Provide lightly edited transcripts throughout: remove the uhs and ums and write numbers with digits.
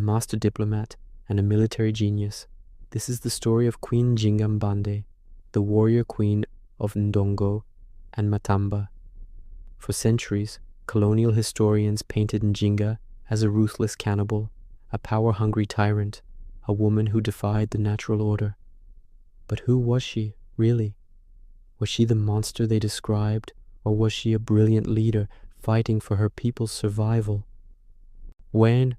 master diplomat, and a military genius. This is the story of Queen Njinga, the warrior queen of Ndongo and Matamba. For centuries, colonial historians painted Njinga as a ruthless cannibal, a power-hungry tyrant, a woman who defied the natural order. But who was she, really? Was she the monster they described, or was she a brilliant leader fighting for her people's survival? When,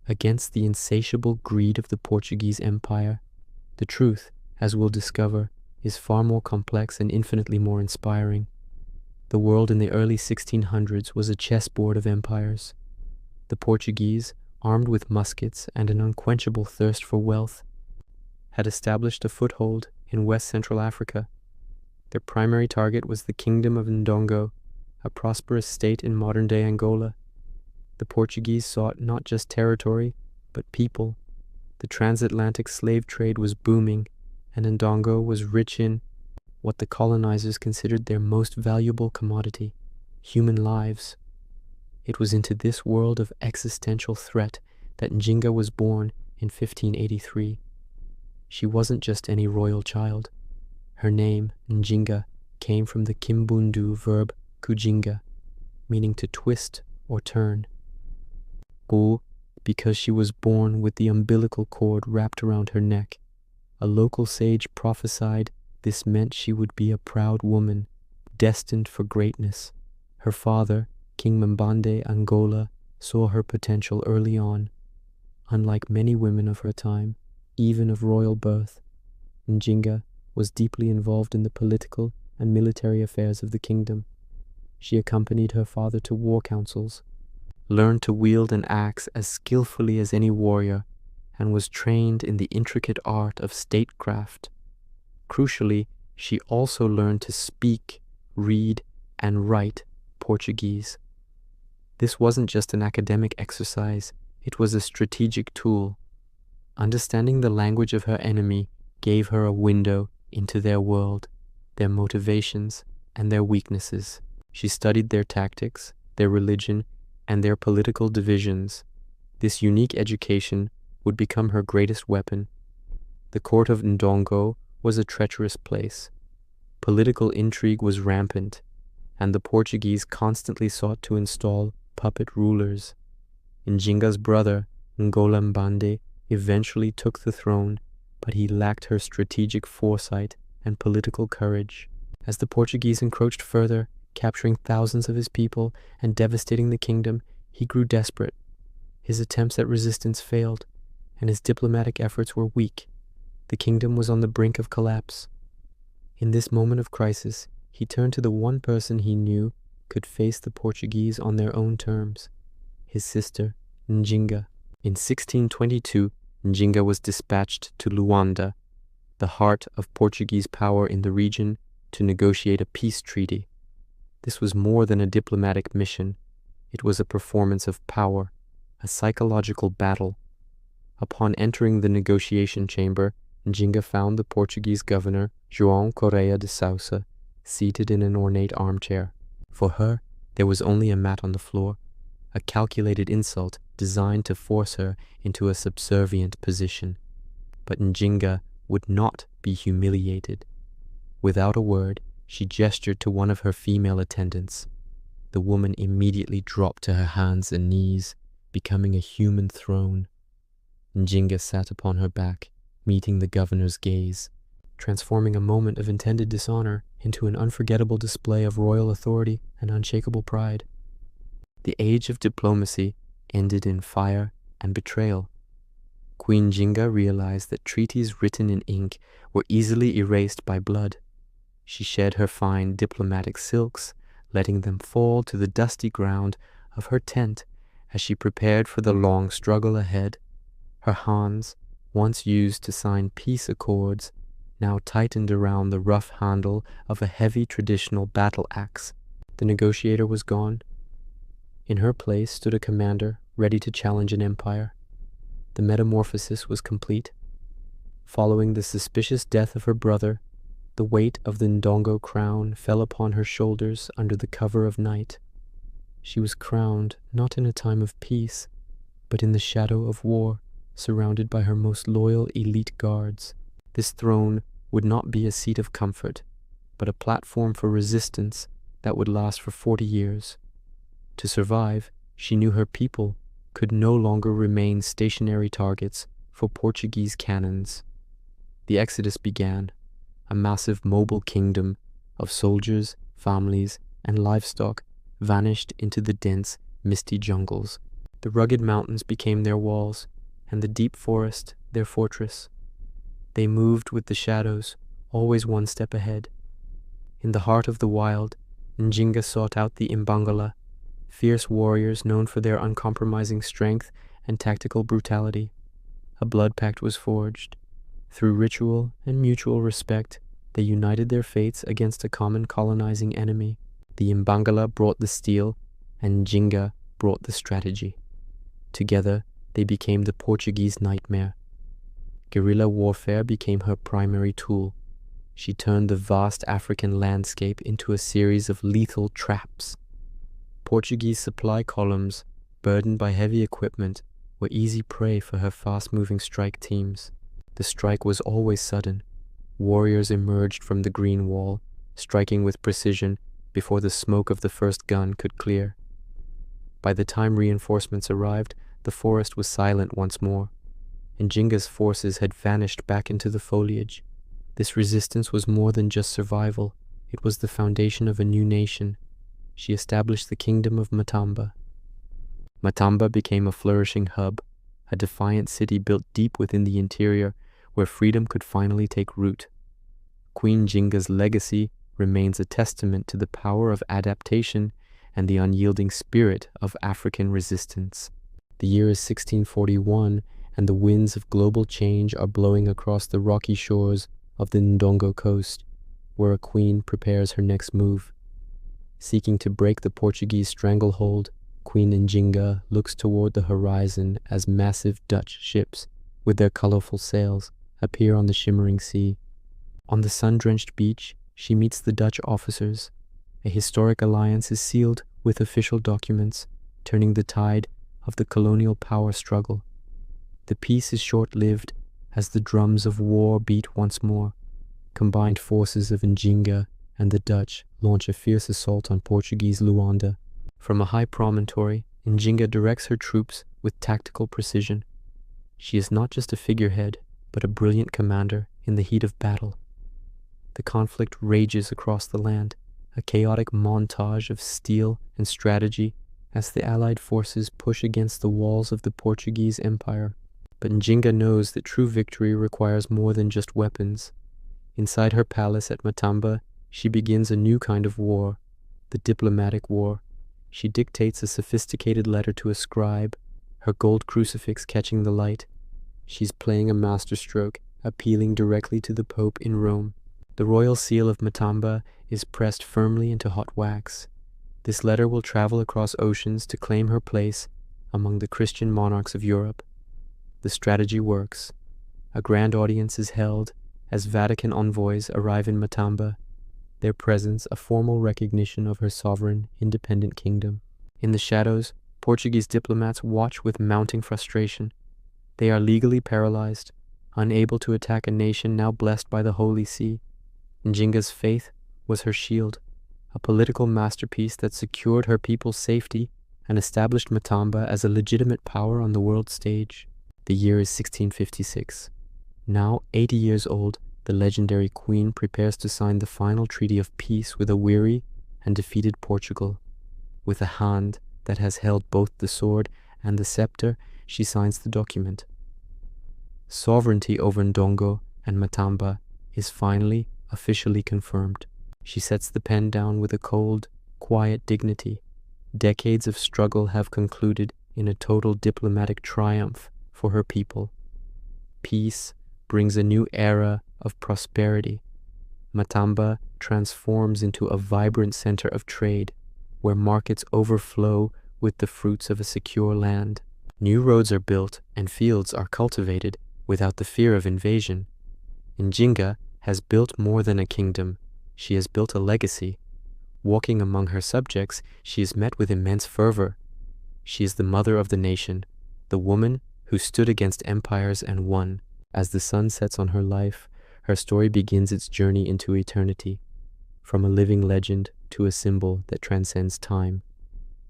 against the insatiable greed of the Portuguese Empire, the truth, as we'll discover, is far more complex and infinitely more inspiring. The world in the early 1600s was a chessboard of empires. The Portuguese, armed with muskets and an unquenchable thirst for wealth, had established a foothold in West Central Africa. Their primary target was the Kingdom of Ndongo, a prosperous state in modern-day Angola. The Portuguese sought not just territory, but people. The transatlantic slave trade was booming, and Ndongo was rich in what the colonizers considered their most valuable commodity, human lives. It was into this world of existential threat that Njinga was born in 1583. She wasn't just any royal child. Her name, Njinga, came from the Kimbundu verb kujinga, meaning to twist or turn. Because she was born with the umbilical cord wrapped around her neck. A local sage prophesied this meant she would be a proud woman, destined for greatness. Her father, King Mbande Angola, saw her potential early on. Unlike many women of her time, even of royal birth, Njinga was deeply involved in the political and military affairs of the kingdom. She accompanied her father to war councils, learned to wield an axe as skillfully as any warrior, and was trained in the intricate art of statecraft. Crucially, she also learned to speak, read, and write Portuguese. This wasn't just an academic exercise, it was a strategic tool. Understanding the language of her enemy gave her a window into their world, their motivations, and their weaknesses. She studied their tactics, their religion, and their political divisions. This unique education would become her greatest weapon. The court of Ndongo was a treacherous place. Political intrigue was rampant, and the Portuguese constantly sought to install puppet rulers. Njinga's brother, Ngola Mbande, eventually took the throne, but he lacked her strategic foresight and political courage. As the Portuguese encroached further, capturing thousands of his people and devastating the kingdom, he grew desperate. His attempts at resistance failed, and his diplomatic efforts were weak. The kingdom was on the brink of collapse. In this moment of crisis, he turned to the one person he knew could face the Portuguese on their own terms, his sister, Njinga. In 1622, Njinga was dispatched to Luanda, the heart of Portuguese power in the region, to negotiate a peace treaty. This was more than a diplomatic mission. It was a performance of power, a psychological battle. Upon entering the negotiation chamber, Njinga found the Portuguese governor, João Correia de Sousa, seated in an ornate armchair. For her, there was only a mat on the floor, a calculated insult designed to force her into a subservient position. But Njinga would not be humiliated. Without a word, she gestured to one of her female attendants. The woman immediately dropped to her hands and knees, becoming a human throne. Njinga sat upon her back, meeting the governor's gaze, transforming a moment of intended dishonor into an unforgettable display of royal authority and unshakable pride. The age of diplomacy ended in fire and betrayal. Queen Njinga realized that treaties written in ink were easily erased by blood. She shed her fine diplomatic silks, letting them fall to the dusty ground of her tent as she prepared for the long struggle ahead. Her hands, once used to sign peace accords, now tightened around the rough handle of a heavy traditional battle axe. The negotiator was gone. In her place stood a commander ready to challenge an empire. The metamorphosis was complete. Following the suspicious death of her brother, the weight of the Ndongo crown fell upon her shoulders under the cover of night. She was crowned not in a time of peace, but in the shadow of war, surrounded by her most loyal elite guards. This throne would not be a seat of comfort, but a platform for resistance that would last for 40 years. To survive, she knew her people could no longer remain stationary targets for Portuguese cannons. The exodus began, a massive mobile kingdom of soldiers, families, and livestock vanished into the dense, misty jungles. The rugged mountains became their walls, and the deep forest their fortress. They moved with the shadows, always one step ahead. In the heart of the wild, Njinga sought out the Imbangala, fierce warriors known for their uncompromising strength and tactical brutality. A blood pact was forged. Through ritual and mutual respect, they united their fates against a common colonizing enemy. The Imbangala brought the steel, and Njinga brought the strategy. Together, they became the Portuguese nightmare. Guerrilla warfare became her primary tool. She turned the vast African landscape into a series of lethal traps. Portuguese supply columns, burdened by heavy equipment, were easy prey for her fast-moving strike teams. The strike was always sudden. Warriors emerged from the green wall, striking with precision before the smoke of the first gun could clear. By the time reinforcements arrived, the forest was silent once more. Njinga's forces had vanished back into the foliage. This resistance was more than just survival. It was the foundation of a new nation. She established the kingdom of Matamba. Matamba became a flourishing hub, a defiant city built deep within the interior where freedom could finally take root. Queen Njinga's legacy remains a testament to the power of adaptation and the unyielding spirit of African resistance. The year is 1641, and the winds of global change are blowing across the rocky shores of the Ndongo coast, where a queen prepares her next move. Seeking to break the Portuguese stranglehold, Queen Njinga looks toward the horizon as massive Dutch ships, with their colorful sails, appear on the shimmering sea. On the sun-drenched beach, she meets the Dutch officers. A historic alliance is sealed with official documents, turning the tide of the colonial power struggle. The peace is short-lived as the drums of war beat once more. Combined forces of Njinga and the Dutch launch a fierce assault on Portuguese Luanda. From a high promontory, Njinga directs her troops with tactical precision. She is not just a figurehead, but a brilliant commander in the heat of battle. The conflict rages across the land, a chaotic montage of steel and strategy as the Allied forces push against the walls of the Portuguese Empire. But Njinga knows that true victory requires more than just weapons. Inside her palace at Matamba, she begins a new kind of war, the diplomatic war. She dictates a sophisticated letter to a scribe, her gold crucifix catching the light. She's playing a masterstroke, appealing directly to the Pope in Rome. The royal seal of Matamba is pressed firmly into hot wax. This letter will travel across oceans to claim her place among the Christian monarchs of Europe. The strategy works. A grand audience is held as Vatican envoys arrive in Matamba, their presence a formal recognition of her sovereign, independent kingdom. In the shadows, Portuguese diplomats watch with mounting frustration. They are legally paralyzed, unable to attack a nation now blessed by the Holy See. Njinga's faith was her shield, a political masterpiece that secured her people's safety and established Matamba as a legitimate power on the world stage. The year is 1656. Now 80 years old, the legendary queen prepares to sign the final treaty of peace with a weary and defeated Portugal. With a hand that has held both the sword and the scepter, she signs the document. Sovereignty over Ndongo and Matamba is finally officially confirmed. She sets the pen down with a cold, quiet dignity. Decades of struggle have concluded in a total diplomatic triumph for her people. Peace brings a new era of prosperity. Matamba transforms into a vibrant center of trade, where markets overflow with the fruits of a secure land. New roads are built and fields are cultivated without the fear of invasion. Njinga has built more than a kingdom. She has built a legacy. Walking among her subjects, she is met with immense fervor. She is the mother of the nation, the woman who stood against empires and won. As the sun sets on her life, her story begins its journey into eternity, from a living legend to a symbol that transcends time.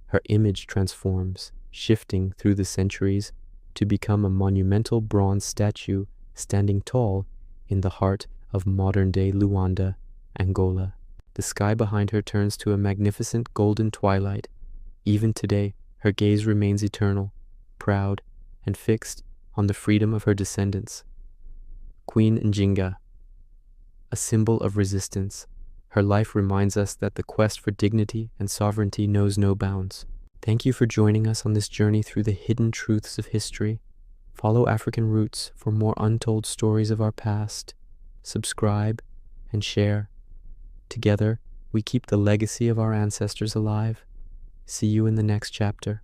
Her image transforms, shifting through the centuries to become a monumental bronze statue standing tall in the heart of modern-day Luanda, Angola. The sky behind her turns to a magnificent golden twilight. Even today, her gaze remains eternal, proud, and fixed on the freedom of her descendants. Queen Njinga, a symbol of resistance. Her life reminds us that the quest for dignity and sovereignty knows no bounds. Thank you for joining us on this journey through the hidden truths of history. Follow African Roots for more untold stories of our past. Subscribe and share. Together, we keep the legacy of our ancestors alive. See you in the next chapter.